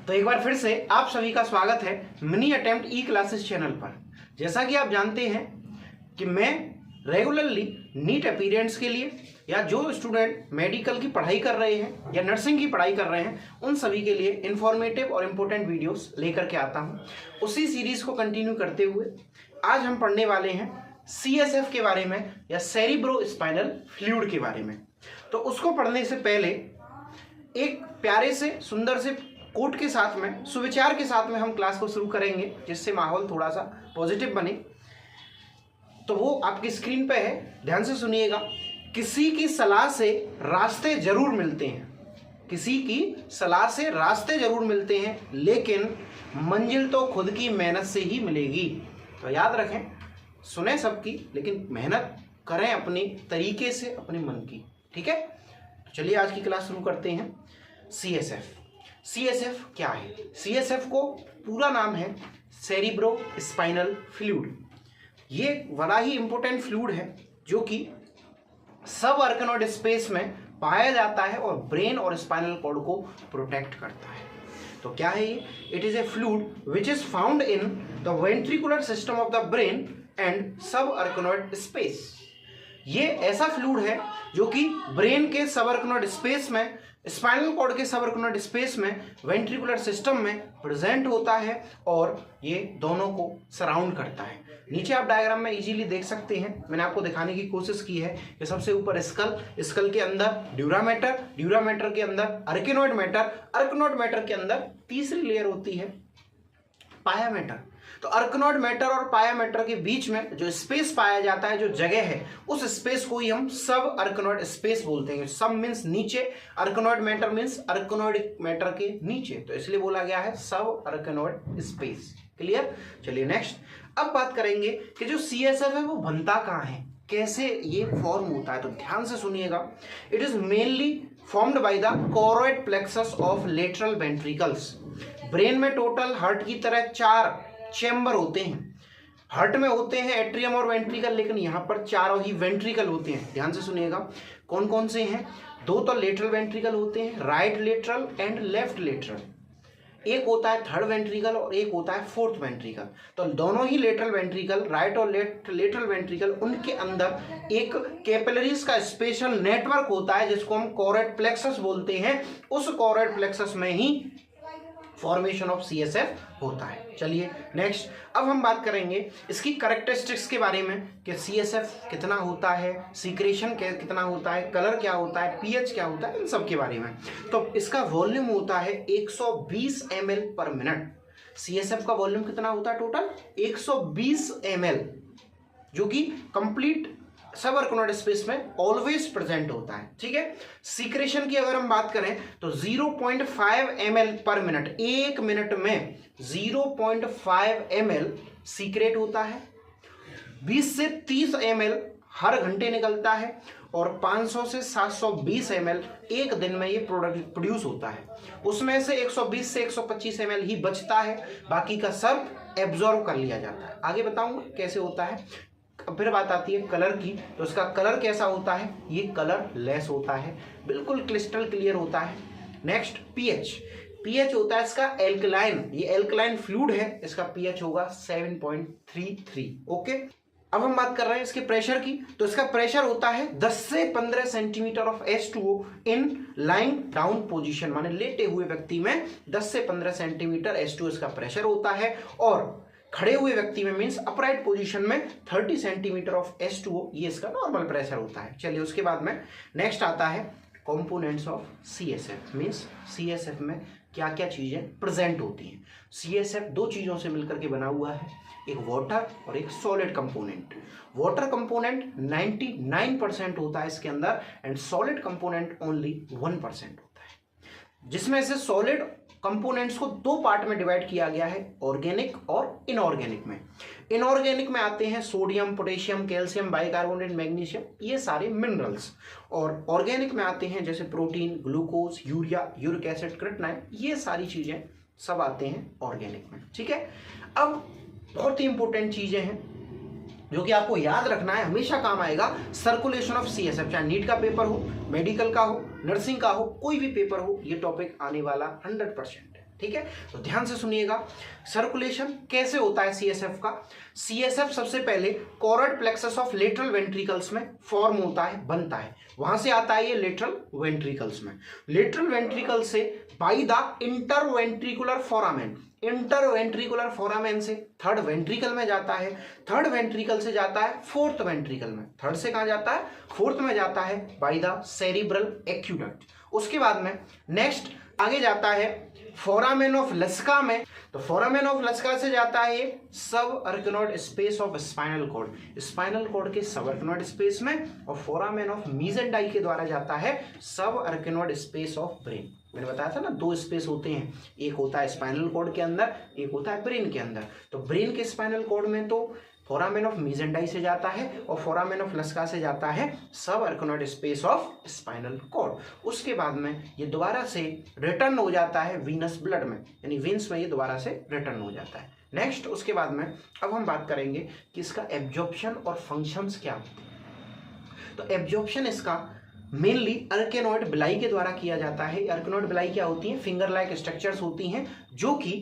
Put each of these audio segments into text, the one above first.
तो एक बार फिर से आप सभी का स्वागत है मिनी अटेम्प्ट ई क्लासेस चैनल पर। जैसा कि आप जानते हैं कि मैं रेगुलरली नीट अपीयरेंस के लिए या जो स्टूडेंट मेडिकल की पढ़ाई कर रहे हैं या नर्सिंग की पढ़ाई कर रहे हैं उन सभी के लिए इन्फॉर्मेटिव और इम्पोर्टेंट वीडियोस लेकर के आता हूं। उसी सीरीज को कंटिन्यू करते हुए आज हम पढ़ने वाले हैं CSF के बारे में या सेरिब्रो स्पाइनल फ्लूइड के बारे में। तो उसको पढ़ने से पहले एक प्यारे से सुंदर से कोट के साथ में सुविचार के साथ में हम क्लास को शुरू करेंगे, जिससे माहौल थोड़ा सा पॉजिटिव बने। तो वो आपकी स्क्रीन पे है, ध्यान से सुनिएगा। किसी की सलाह से रास्ते जरूर मिलते हैं, किसी की सलाह से रास्ते जरूर मिलते हैं, लेकिन मंजिल तो खुद की मेहनत से ही मिलेगी। तो याद रखें, सुने सबकी लेकिन मेहनत करें अपने तरीके से, अपने मन की। ठीक है, तो चलिए आज की क्लास शुरू करते हैं। CSF क्या है? CSF को पूरा नाम है सेरिब्रो स्पाइनल फ्लूइड। ये बड़ा ही इंपॉर्टेंट फ्लूइड है जो कि सब आर्कनोइड स्पेस में पाया जाता है और ब्रेन और स्पाइनल कॉर्ड को प्रोटेक्ट करता है। तो क्या है ये? It is a fluid which is found in the ventricular system of the brain and सब आर्कनोइड स्पेस। ये ऐसा फ्लूइड है जो कि ब्रेन के सब आर्कनोइड स्पेस में, स्पाइनल कॉर्ड के सब आर्कनोइड स्पेस में, वेंट्रिकुलर सिस्टम में प्रेजेंट होता है और ये दोनों को सराउंड करता है। नीचे आप डायग्राम में इजीली देख सकते हैं, मैंने आपको दिखाने की कोशिश की है कि सबसे ऊपर स्कल के अंदर ड्यूरामेटर के अंदर आर्किनोइड मैटर के अंदर तीसरी लेयर होती है पाया मैटर। तो आर्कनोइड मैटर और पाया मैटर के बीच में जो स्पेस पाया जाता है, जो जगह है, उस स्पेस को ही हम सब आर्कनोइड स्पेस बोलते हैं। सब मीन्स नीचे, arachnoid matter means arachnoid matter के नीचे, तो इसलिए बोला गया है सब आर्कनोइड स्पेस। क्लियर? चलिए नेक्स्ट, अब बात करेंगे कि जो CSF है वो बनता कहाँ है, कैसे ये फॉर्म होता है। तो ध्यान से सुनिएगा। It is mainly formed by the choroid plexus of lateral ventricles. Brain में टोटल हार्ट की तरह 4 चैम्बर होते हैं। हार्ट में होते हैं एट्रियम और वेंट्रिकल, लेकिन यहाँ पर चारों ही वेंट्रिकल होते हैं। ध्यान से सुनिएगा, कौन कौन से हैं? 2 तो लेटरल वेंट्रिकल होते हैं, right lateral and left lateral. एक होता है थर्ड वेंट्रिकल और एक होता है फोर्थ वेंट्रिकल। तो दोनों ही लेटरल वेंट्रिकल, राइट और लेफ्ट लेटरल वेंट्रिकल, उनके अंदर एक कैपिलरीज का स्पेशल नेटवर्क होता है जिसको हम कोरोइड प्लेक्सस बोलते हैं। उस कोरोइड प्लेक्सस में ही फॉर्मेशन ऑफ CSF होता है। चलिए नेक्स्ट, अब हम बात करेंगे इसकी कैरेक्टरिस्टिक्स के बारे में कि CSF कितना होता है, सीक्रेशन कितना होता है, कलर क्या होता है, pH क्या होता है, इन सब के बारे में। तो इसका वॉल्यूम होता है 120 ml पर मिनट। CSF का वॉल्यूम कितना होता है? टोटल 120 ml, जो कि कंप्लीट सब आर्कनोइड स्पेस में ऑलवेज प्रेजेंट होता है। ठीक है। सीक्रेशन की अगर हम बात करें तो 0.5 ml पर मिनट, 1 मिनट में 0.5 ml सीक्रेट होता है। 20 से 30 ml हर घंटे निकलता है और 500 से 720 ml एक दिन में ये प्रोड्यूस होता है। उसमें से 120 से 125 ml ही बचता है, बाकी का सब एब्जॉर्ब कर लिया जाता है। आगे बताऊंगा कैसे होता है। अब फिर बात आती है कलर की, तो इसका कलर कैसा होता है? ये कलर लेस होता है, बिल्कुल क्रिस्टल क्लियर होता है। नेक्स्ट, pH होता है इसका एल्कलाइन, ये एल्कलाइन फ्लूइड है, इसका pH होगा 7.33। ओके। अब हम बात कर रहे हैं इसके प्रेशर की, तो इसका प्रेशर होता है 10 से 15 centimetre of H2O in lying down position, माने लेटे हुए व्यक्ति में 10 से 15 सेंटीमीटर H2O इसका प्रेशर होता है, और खड़े हुए व्यक्ति में मीन्स अपराइट पोजीशन में 30 सेंटीमीटर ऑफ H2O ये इसका नॉर्मल प्रेशर होता है। चलिए उसके बाद में नेक्स्ट आता है components of CSF, means CSF में क्या क्या चीजें प्रेजेंट होती हैं। CSF 2 चीजों से मिलकर के बना हुआ है, एक वाटर और एक सॉलिड कंपोनेंट। वाटर कंपोनेंट 99% होता है इसके अंदर एंड सॉलिड कंपोनेंट ओनली 1% होता है, जिसमें से सॉलिड कंपोनेंट्स को 2 पार्ट में डिवाइड किया गया है, ऑर्गेनिक और इनऑर्गेनिक में। इनऑर्गेनिक में आते हैं sodium, potassium, calcium, bicarbonate, magnesium, ये सारे मिनरल्स, और ऑर्गेनिक में आते हैं जैसे protein, glucose, urea, uric acid, creatinine, ये सारी चीजें सब आते हैं ऑर्गेनिक में। ठीक है। अब बहुत ही इंपॉर्टेंट चीजें हैं जो कि आपको याद रखना है, हमेशा काम आएगा। सर्कुलेशन ऑफ CSF, चाहे नीट का पेपर हो, मेडिकल का हो, नर्सिंग का हो, कोई भी पेपर हो, ये टॉपिक आने वाला 100% है। ठीक है, तो ध्यान से सुनिएगा। सर्कुलेशन कैसे होता है सीएसएफ का? सीएसएफ सबसे पहले choroid plexus of lateral ventricles में फॉर्म होता है, बनता है, वहां से आता है ये लेटरल वेंट्रिकल्स में। लेटरल वेंट्रिकल से by the interventricular foramen, interventricular foramen से थर्ड वेंट्रिकल में जाता है, थर्ड वेंट्रिकल से जाता है फोर्थ वेंट्रिकल में, थर्ड से कहां जाता है? फोर्थ में जाता है बाय द सेरिब्रल एक्यूडक्ट। उसके बाद में नेक्स्ट आगे जाता है फोरामेन ऑफ लस्का में, तो फोरामेन ऑफ लस्का से जाता है subarachnoid space of spinal cord, spinal cord के सब अर्कनॉइड स्पेस में, और फोरामेन ऑफ मीजेंडाई के द्वारा जाता है subarachnoid space of brain. मैंने बताया था ना, दो स्पेस होते हैं, एक होता है स्पाइनल कॉर्ड के अंदर, एक होता है ब्रेन के अंदर। तो ब्रेन के स्पाइनल कॉर्ड में तो फोरामेन ऑफ मीजेंडाई से जाता है और फोरामेन ऑफ लस्का से जाता है subarachnoid space of spinal cord. उसके बाद में ये दोबारा से रिटर्न हो जाता है वीनस ब्लड में, यानी वेन्स में ये दोबारा से रिटर्न हो जाता है। नेक्स्ट उसके बाद में अब हम बात करेंगे कि इसका एब्जॉर्प्शन और फंक्शंस क्या। तो एब्जॉर्प्शन इसका मेनली अर्केनॉइड बिलाई के द्वारा किया जाता है। अर्केनॉइड बिलाई क्या होती है? फिंगर लाइक स्ट्रक्चर्स होती हैं जो कि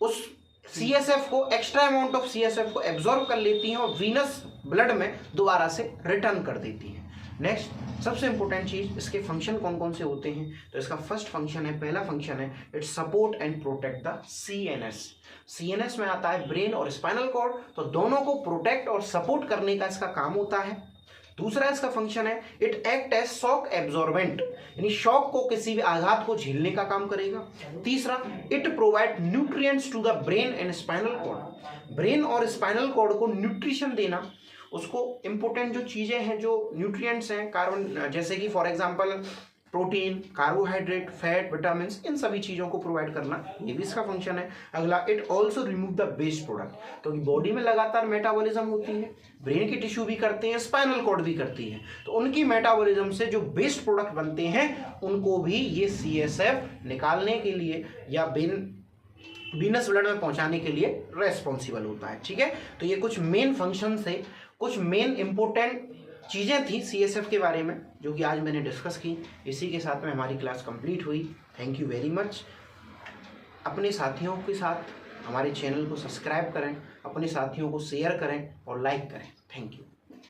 उस सीएसएफ को, एक्स्ट्रा अमाउंट ऑफ सीएसएफ को एब्जॉर्ब कर लेती हैं और वीनस ब्लड में दोबारा से रिटर्न कर देती हैं। नेक्स्ट सबसे इंपॉर्टेंट चीज, इसके फंक्शन कौन कौन से होते हैं? तो इसका फर्स्ट फंक्शन है, पहला फंक्शन है, it support and protect the CNS. CNS में आता है ब्रेन और स्पाइनल कॉर्ड, तो दोनों को प्रोटेक्ट और सपोर्ट करने का इसका काम होता है। दूसरा इसका फंक्शन है, it act as shock absorbent, यानी शॉक को, किसी भी आघात को झेलने का काम करेगा। तीसरा, it provide nutrients to the brain and spinal cord, brain और स्पाइनल कॉर्ड को न्यूट्रिशन देना, उसको इंपॉर्टेंट जो चीजें हैं, जो न्यूट्रिएंट्स हैं, कार्बन, जैसे कि for example protein, carbohydrate, fat, vitamin, इन सभी चीज़ों को प्रोवाइड करना, ये भी इसका फंक्शन है। अगला, it also remove the waste product, क्योंकि बॉडी में लगातार मेटाबॉलिज्म होती है, ब्रेन की टिश्यू भी करते हैं, स्पाइनल कॉर्ड भी करती है, तो उनकी मेटाबॉलिज्म से जो वेस्ट प्रोडक्ट बनते हैं उनको भी ये सीएसएफ निकालने के लिए या वीनस ब्लड में पहुंचाने के लिए रेस्पॉन्सिबल होता है। ठीक है, तो ये कुछ मेन फंक्शन थे, कुछ मेन इंपोर्टेंट चीज़ें थी सीएसएफ के बारे में जो कि आज मैंने डिस्कस की। इसी के साथ में हमारी क्लास कंप्लीट हुई। Thank you very much. अपने साथियों के साथ हमारे चैनल को सब्सक्राइब करें, अपने साथियों को शेयर करें और लाइक करें। Thank you.